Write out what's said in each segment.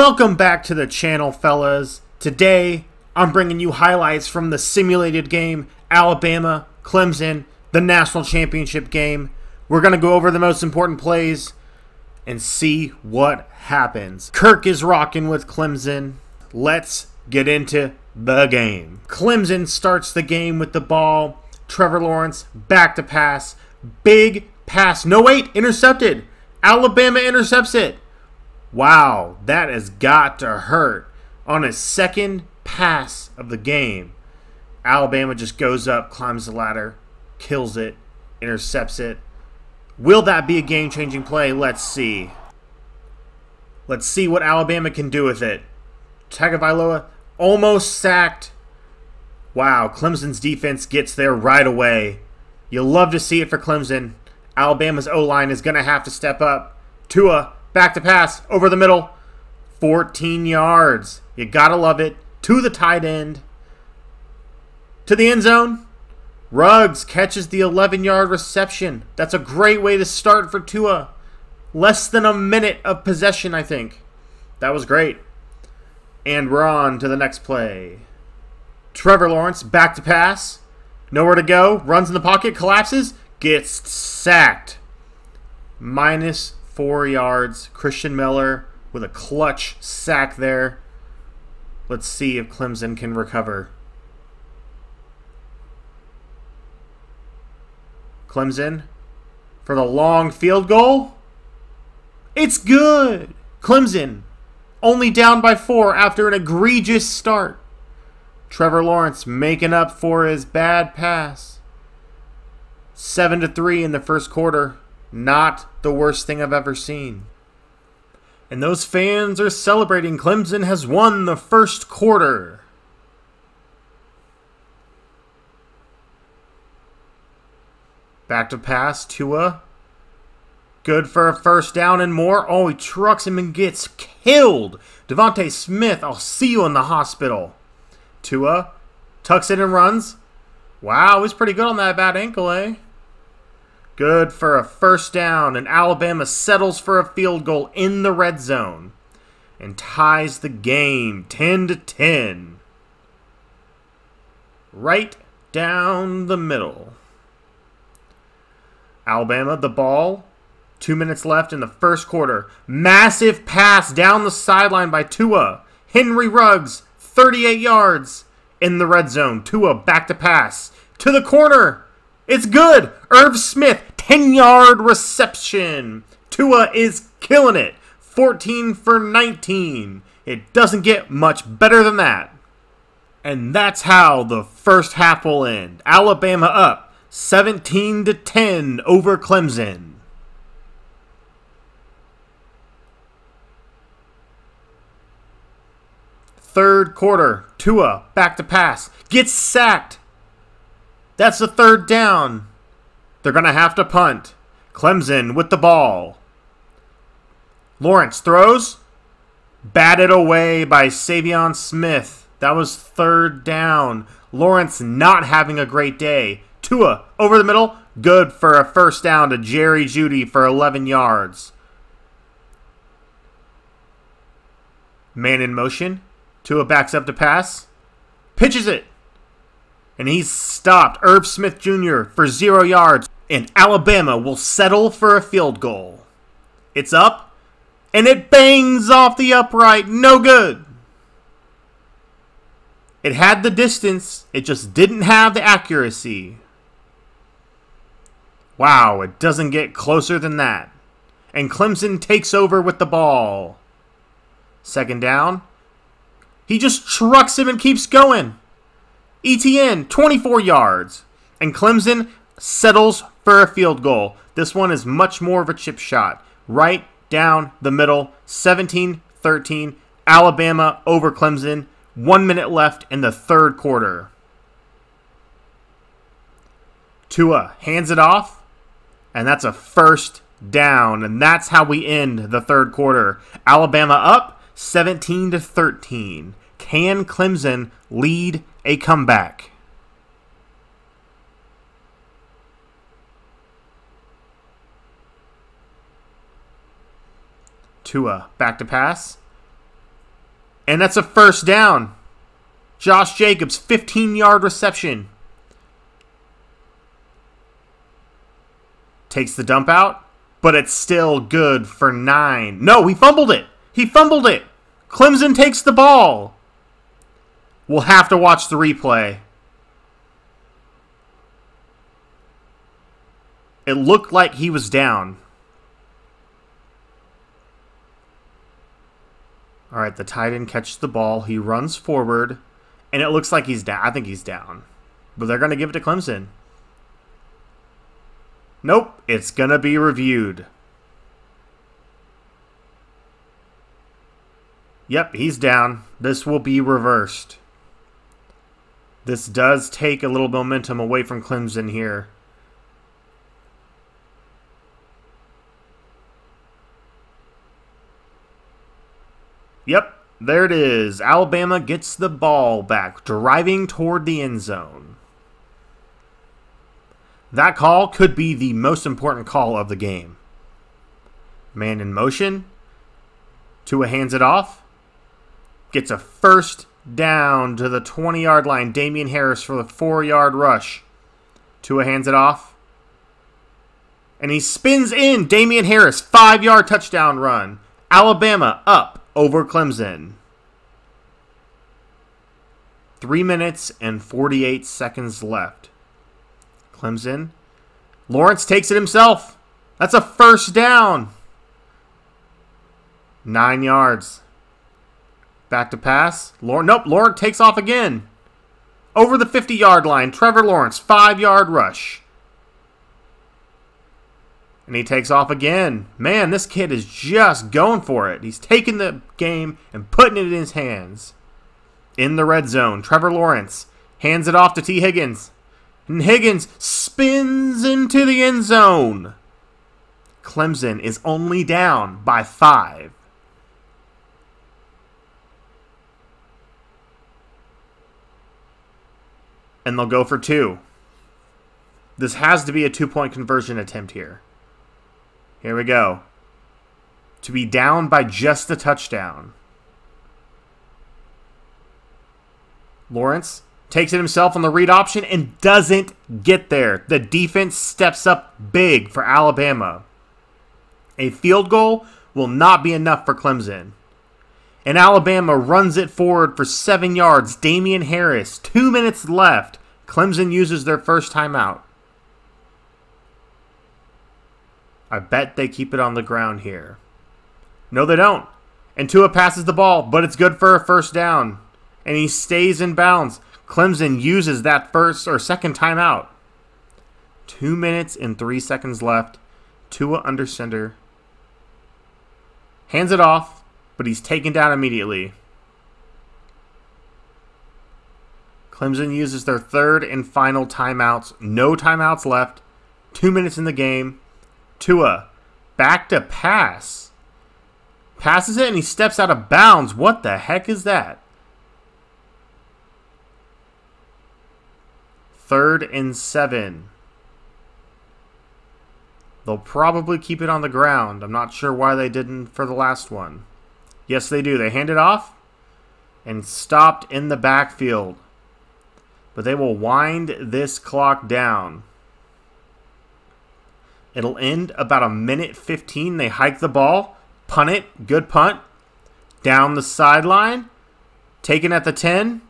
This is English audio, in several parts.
Welcome back to the channel, fellas. Today, I'm bringing you highlights from the simulated game, Alabama, Clemson, the national championship game. We're going to go over the most important plays and see what happens. Kirk is rocking with Clemson. Let's get into the game. Clemson starts the game with the ball. Trevor Lawrence, back to pass. Big pass. No, wait, intercepted. Alabama intercepts it. Wow, that has got to hurt. On his second pass of the game, Alabama just goes up, climbs the ladder, kills it, intercepts it. Will that be a game-changing play? Let's see. Let's see what Alabama can do with it. Tagovailoa almost sacked. Wow, Clemson's defense gets there right away. You'll love to see it for Clemson. Alabama's O-line is going to have to step up. Tua, back to pass, over the middle, 14 yards. You gotta love it. To the tight end. To the end zone. Ruggs catches the 11-yard reception. That's a great way to start for Tua. Less than a minute of possession, I think. That was great. And we're on to the next play. Trevor Lawrence, back to pass. Nowhere to go. Runs in the pocket, collapses, gets sacked. Minus 4 yards. Christian Miller with a clutch sack there. Let's see if Clemson can recover. Clemson for the long field goal. It's good. Clemson only down by 4 after an egregious start. Trevor Lawrence making up for his bad pass. 7-3 in the first quarter. Not the worst thing I've ever seen. And those fans are celebrating. Clemson has won the first quarter. Back to pass, Tua. Good for a first down and more. Oh, he trucks him and gets killed. Devontae Smith, I'll see you in the hospital. Tua tucks it and runs. Wow, he's pretty good on that bad ankle, eh? Good for a first down, and Alabama settles for a field goal in the red zone and ties the game 10-10. Right down the middle. Alabama, the ball. 2 minutes left in the first quarter. Massive pass down the sideline by Tua. Henry Ruggs, 38 yards in the red zone. Tua back to pass. To the corner. It's good. Irv Smith, 10-yard reception. Tua is killing it. 14 for 19. It doesn't get much better than that. And that's how the first half will end. Alabama up 17-10 over Clemson. Third quarter. Tua back to pass. Gets sacked. That's the third down. They're going to have to punt. Clemson with the ball. Lawrence throws. Batted away by Savion Smith. That was third down. Lawrence not having a great day. Tua over the middle. Good for a first down to Jerry Jeudy for 11 yards. Man in motion. Tua backs up to pass. Pitches it. And he's stopped. Irv Smith Jr. for 0 yards. And Alabama will settle for a field goal. It's up. And it bangs off the upright. No good. It had the distance. It just didn't have the accuracy. Wow, it doesn't get closer than that. And Clemson takes over with the ball. Second down. He just trucks him and keeps going. ETN, 24 yards. And Clemson settles for a field goal. This one is much more of a chip shot. Right down the middle, 17-13. Alabama over Clemson. 1 minute left in the third quarter. Tua hands it off. And that's a first down. And that's how we end the third quarter. Alabama up 17-13. Can Clemson lead a comeback? Tua back to pass. And that's a first down. Josh Jacobs, 15-yard reception. Takes the dump out, but it's still good for 9. No, he fumbled it. He fumbled it. Clemson takes the ball. We'll have to watch the replay. It looked like he was down. All right, the tight end catches the ball. He runs forward, and it looks like he's down. I think he's down. But they're going to give it to Clemson. Nope, it's going to be reviewed. Yep, he's down. This will be reversed. This does take a little momentum away from Clemson here. Yep, there it is. Alabama gets the ball back, driving toward the end zone. That call could be the most important call of the game. Man in motion. Tua hands it off. Gets a first down to the 20-yard line. Damian Harris for the 4-yard rush. Tua hands it off. And he spins in. Damian Harris, 5-yard touchdown run. Alabama up over Clemson. 3 minutes and 48 seconds left. Clemson. Lawrence takes it himself. That's a first down. 9 yards. Back to pass. Nope, Lawrence takes off again. Over the 50-yard line. Trevor Lawrence, 5-yard rush. And he takes off again. Man, this kid is just going for it. He's taking the game and putting it in his hands. In the red zone, Trevor Lawrence hands it off to T. Higgins. And Higgins spins into the end zone. Clemson is only down by 5. And they'll go for 2. This has to be a 2-point conversion attempt here. Here we go. To be down by just a touchdown. Lawrence takes it himself on the read option and doesn't get there. The defense steps up big for Alabama. A field goal will not be enough for Clemson. And Alabama runs it forward for 7 yards. Damian Harris, 2 minutes left. Clemson uses their first timeout. I bet they keep it on the ground here. No, they don't. And Tua passes the ball, but it's good for a first down. And he stays in bounds. Clemson uses that first or second timeout. 2 minutes and 3 seconds left. Tua under center. Hands it off, but he's taken down immediately. Clemson uses their third and final timeouts. No timeouts left. 2 minutes in the game. Tua, back to pass. Passes it and he steps out of bounds. What the heck is that? 3rd and 7. They'll probably keep it on the ground. I'm not sure why they didn't for the last one. Yes, they do. They hand it off and stopped in the backfield. But they will wind this clock down. It'll end about a minute 15. They hike the ball. Punt it. Good punt. Down the sideline. Taken at the 10.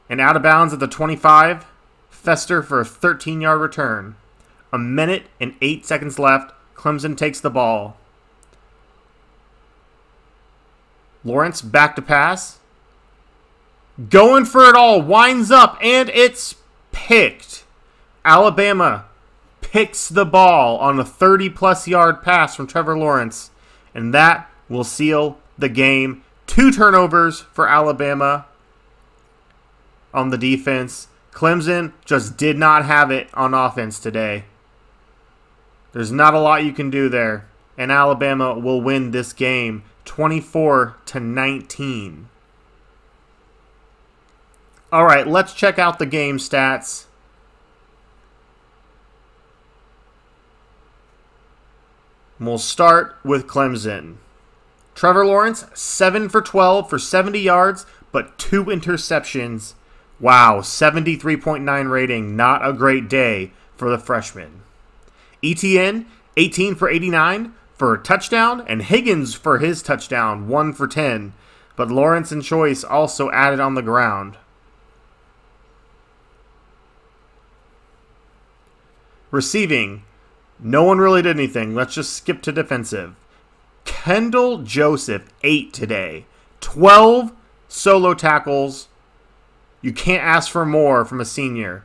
And out of bounds at the 25. Fester for a 13-yard return. A minute and 8 seconds left. Clemson takes the ball. Lawrence back to pass. Going for it all. Winds up. And it's picked. Alabama picks the ball on a 30-plus yard pass from Trevor Lawrence. And that will seal the game. 2 turnovers for Alabama on the defense. Clemson just did not have it on offense today. There's not a lot you can do there. And Alabama will win this game 24-19. All right, let's check out the game stats. We'll start with Clemson. Trevor Lawrence, 7 for 12 for 70 yards, but 2 interceptions. Wow, 73.9 rating. Not a great day for the freshman. ETN, 18 for 89 for a touchdown, and Higgins for his touchdown, 1 for 10. But Lawrence and Choice also added on the ground. Receiving, no one really did anything. Let's just skip to defensive. Kendall Joseph, 8 today. 12 solo tackles. You can't ask for more from a senior.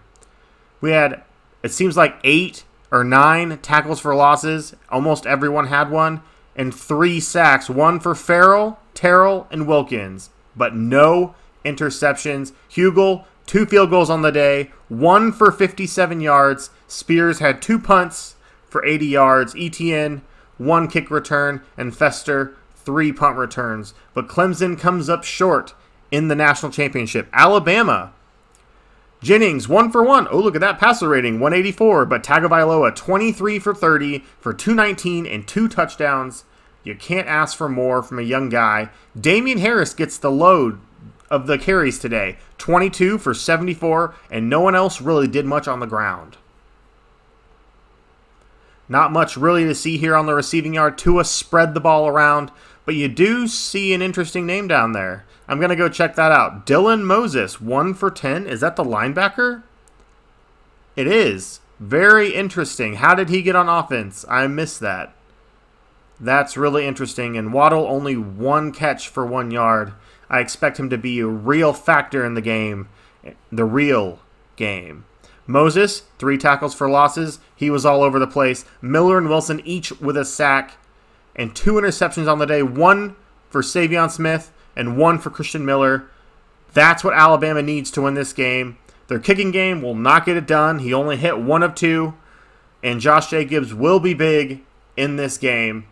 We had, it seems like 8 or 9 tackles for losses. Almost everyone had one. And 3 sacks. 1 for Farrell, Terrell, and Wilkins. But no interceptions. Hugel, 2 field goals on the day. 1 for 57 yards. Spears had 2 punts for 80 yards. ETN, 1 kick return. And Fester, 3 punt returns. But Clemson comes up short in the national championship. Alabama, Jennings, 1 for 1. Oh, look at that passer rating, 184. But Tagovailoa, 23 for 30 for 219 and 2 touchdowns. You can't ask for more from a young guy. Damian Harris gets the load of the carries today. 22 for 74, and no one else really did much on the ground. Not much really to see here on the receiving yard. Tua spread the ball around, but you do see an interesting name down there. I'm going to go check that out. Dylan Moses, 1 for 10. Is that the linebacker? It is. Very interesting. How did he get on offense? I missed that. That's really interesting. And Waddle, only 1 catch for 1 yard. I expect him to be a real factor in the game. The real game. Moses, 3 tackles for losses. He was all over the place. Miller and Wilson each with a sack. And 2 interceptions on the day. 1 for Savion Smith and 1 for Christian Miller. That's what Alabama needs to win this game. Their kicking game will not get it done. He only hit 1 of 2. And Josh Jacobs will be big in this game.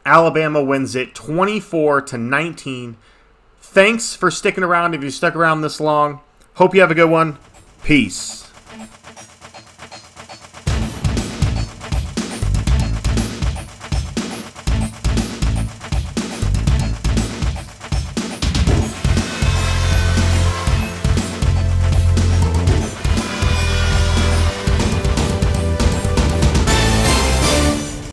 Alabama wins it 24-19. Thanks for sticking around if you stuck around this long. Hope you have a good one. Peace.